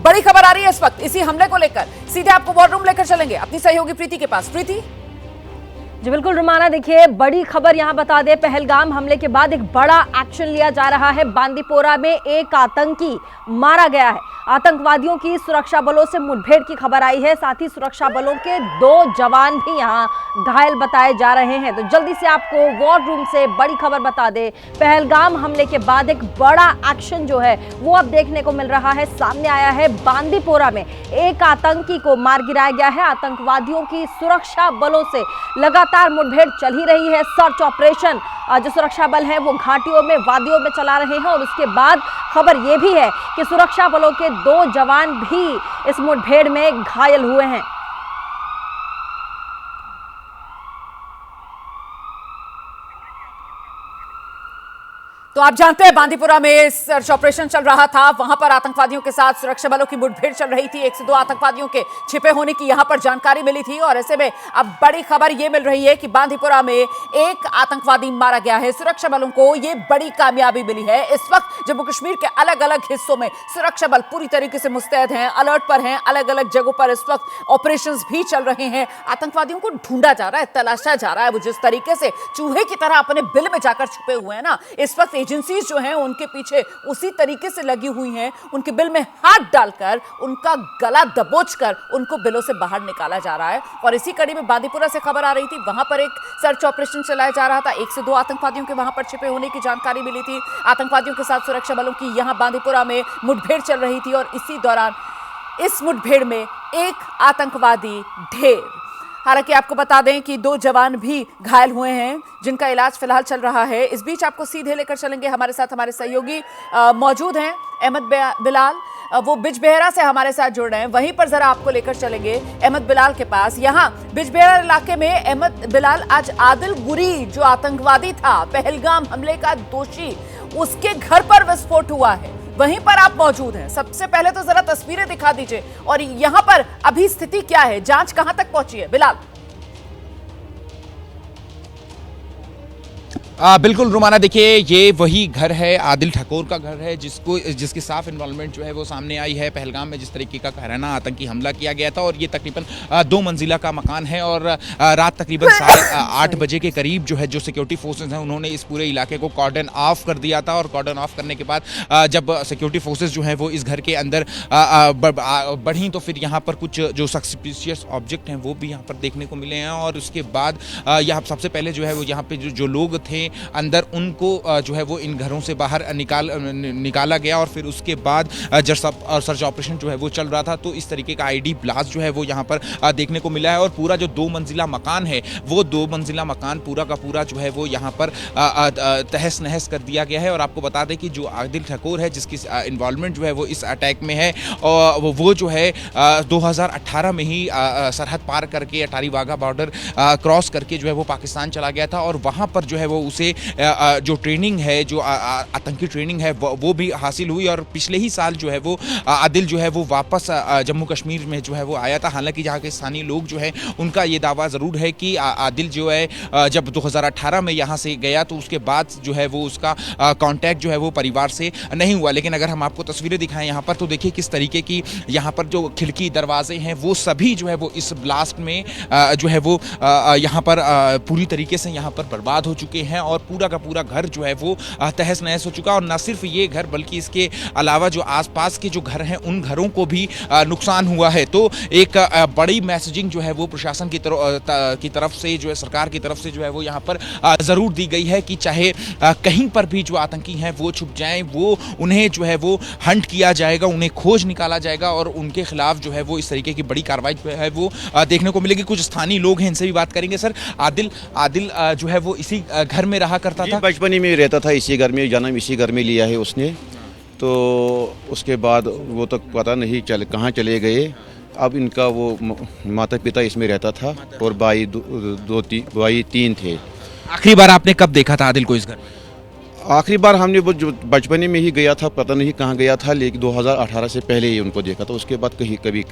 बड़ी खबर आ रही है इस वक्त इसी हमले को लेकर। सीधे आपको वॉर रूम लेकर चलेंगे अपनी सहयोगी प्रीति के पास। प्रीति जी बिल्कुल रुमाना, देखिए बड़ी खबर यहां बता दें, पहलगाम हमले के बाद एक बड़ा एक्शन लिया जा रहा है। बांदीपोरा में एक आतंकी मारा गया है। आतंकवादियों की सुरक्षा बलों से मुठभेड़ की खबर आई है। साथ ही सुरक्षा बलों के 2 जवान भी यहां घायल बताए जा रहे हैं। तो जल्दी से आपको वॉर रूम से बड़ी खबर बता दें, पहलगाम हमले के बाद एक बड़ा एक्शन जो है वो अब देखने को मिल रहा है, सामने आया है। बांदीपोरा में एक आतंकी को मार गिराया गया है। आतंकवादियों की सुरक्षा बलों से लगातार मुठभेड़ चल ही रही है। सर्च ऑपरेशन जो सुरक्षा बल हैं वो घाटियों में, वादियों में चला रहे हैं। और उसके बाद खबर यह भी है कि सुरक्षा बलों के 2 जवान भी इस मुठभेड़ में घायल हुए हैं। तो आप जानते हैं बांदीपुरा में सर्च ऑपरेशन चल रहा था, वहां पर आतंकवादियों के साथ सुरक्षा बलों की मुठभेड़ चल रही थी। 1 से 2 आतंकवादियों के छिपे होने की यहां पर जानकारी मिली थी और ऐसे में अब बड़ी खबर यह मिल रही है कि बांदीपुरा में एक आतंकवादी मारा गया है। सुरक्षा बलों को यह बड़ी कामयाबी मिली है। इस वक्त जम्मू कश्मीर के अलग अलग हिस्सों में सुरक्षा बल पूरी तरीके से मुस्तैद हैं, अलर्ट पर हैं। अलग अलग जगहों पर इस वक्त ऑपरेशंस भी चल रहे हैं। आतंकवादियों को ढूंढा जा रहा है, तलाशा जा रहा है। वो जिस तरीके से चूहे की तरह अपने बिल में जाकर छुपे हुए हैं ना, इस वक्त एजेंसीज जो हैं उनके पीछे उसी तरीके से लगी हुई हैं। उनके बिल में हाथ डालकर उनका गला दबोचकर उनको बिलों से बाहर निकाला जा रहा है। और इसी कड़ी में बांदीपुरा से खबर आ रही थी, वहां पर एक सर्च ऑपरेशन चलाया जा रहा था। 1 से 2 आतंकवादियों के वहां पर छिपे होने की जानकारी मिली थी। आतंकवादियों के साथ सुरक्षा बलों की यहां बांदीपुरा में मुठभेड़ चल रही थी और इसी दौरान इस मुठभेड़ में एक आतंकवादी ढेर। हालांकि आपको बता दें कि 2 जवान भी घायल हुए हैं जिनका इलाज फिलहाल चल रहा है। इस बीच आपको सीधे लेकर चलेंगे, हमारे साथ हमारे सहयोगी मौजूद हैं अहमद बिलाल, वो बिजबेहरा से हमारे साथ जुड़ रहे हैं। वहीं पर जरा आपको लेकर चलेंगे अहमद बिलाल के पास। यहाँ बिजबेहरा इलाके में अहमद बिलाल, आज आदिल गुरी जो आतंकवादी था, पहलगाम हमले का दोषी, उसके घर पर विस्फोट हुआ है, वहीं पर आप मौजूद हैं। सबसे पहले तो जरा तस्वीरें दिखा दीजिए और यहां पर अभी स्थिति क्या है, जांच कहां तक पहुंची है बिलाल? बिल्कुल रुमाना, देखिए ये वही घर है, आदिल ठाकुर का घर है, जिसकी साफ इन्वॉल्वमेंट जो है वो सामने आई है। पहलगाम में जिस तरीके का कहराना आतंकी हमला किया गया था और ये तकरीबन 2 मंजिला का मकान है और रात तकरीबन 8:30 बजे के करीब जो है जो सिक्योरिटी फोर्सेज हैं उन्होंने इस पूरे इलाके को कॉर्डन ऑफ कर दिया था। और कॉर्डन ऑफ करने के बाद जब सिक्योरिटी फोर्सेज जो है वो इस घर के अंदर बढ़ी तो फिर यहाँ पर कुछ जो सस्पिशियस ऑब्जेक्ट हैं वो भी यहाँ पर देखने को मिले हैं। और उसके बाद यहाँ सबसे पहले जो है वो यहाँ पे जो लोग थे अंदर, उनको जो है वो इन घरों से बाहर निकाला गया। और फिर उसके बाद जब सर्च ऑपरेशन जो है वो चल रहा था तो इस तरीके का आईडी ब्लास्ट जो है वो यहाँ पर देखने को मिला है। और पूरा जो 2 मंजिला मकान है वो 2 मंजिला मकान पूरा का पूरा जो है वो यहाँ पर तहस नहस कर दिया गया है। और आपको बता दें कि जो आदिल ठाकुर है जिसकी इन्वॉल्वमेंट जो है वो इस अटैक में है, और वो जो है 2018 में ही सरहद पार करके अटारी वाघा बॉर्डर क्रॉस करके जो है वो पाकिस्तान चला गया था। और वहाँ पर जो है वो उसे जो ट्रेनिंग है, जो आतंकी ट्रेनिंग है वो भी हासिल हुई। और पिछले ही साल जो है वो आदिल जो है वो वापस जम्मू कश्मीर में जो है वो आया था। हालांकि जहाँ के स्थानीय लोग जो है उनका ये दावा ज़रूर है कि आदिल जो है जब 2018 में यहाँ से गया तो उसके बाद जो है वो उसका कांटेक्ट जो है वो परिवार से नहीं हुआ। लेकिन अगर हम आपको तस्वीरें दिखाएं यहाँ पर तो देखिए किस तरीके की यहाँ पर जो खिड़की दरवाजे हैं वो सभी जो है वो इस ब्लास्ट में जो है वो यहाँ पर पूरी तरीके से यहाँ पर बर्बाद हो चुके हैं। और पूरा का पूरा घर जो है वो तहस नहस हो चुका। और न सिर्फ ये घर बल्कि इसके अलावा जो आसपास के जो घर हैं उन घरों को भी नुकसान हुआ है। तो एक बड़ी मैसेजिंग जो है वो प्रशासन की तरफ से, जो है सरकार की तरफ से जो है वो यहाँ पर ज़रूर दी गई है कि चाहे कहीं पर भी जो आतंकी हैं वो छुप जाएं, वो उन्हें जो है वो हंट किया जाएगा, उन्हें खोज निकाला जाएगा और उनके खिलाफ जो है वो इस तरीके की बड़ी कार्रवाई जो है वो देखने को मिलेगी। कुछ स्थानीय लोग हैं, इनसे भी बात करेंगे। सर, आदिल जो है वो इसी घर में रहा करता था? बचपन में रहता था इसी घर में, जन्म इसी घर में लिया है उसने। तो उसके बाद वो तो पता नहीं कहाँ चले गए। अब इनका वो माता पिता इसमें रहता था और भाई 3 थे। आखिरी बार आपने कब देखा था आदिल को इस घर में? आखिरी बार हमने वो जो बचपन में ही गया था, पता नहीं कहाँ गया था, लेकिन 2018 से पहले ही उनको देखा था। उसके बाद कभी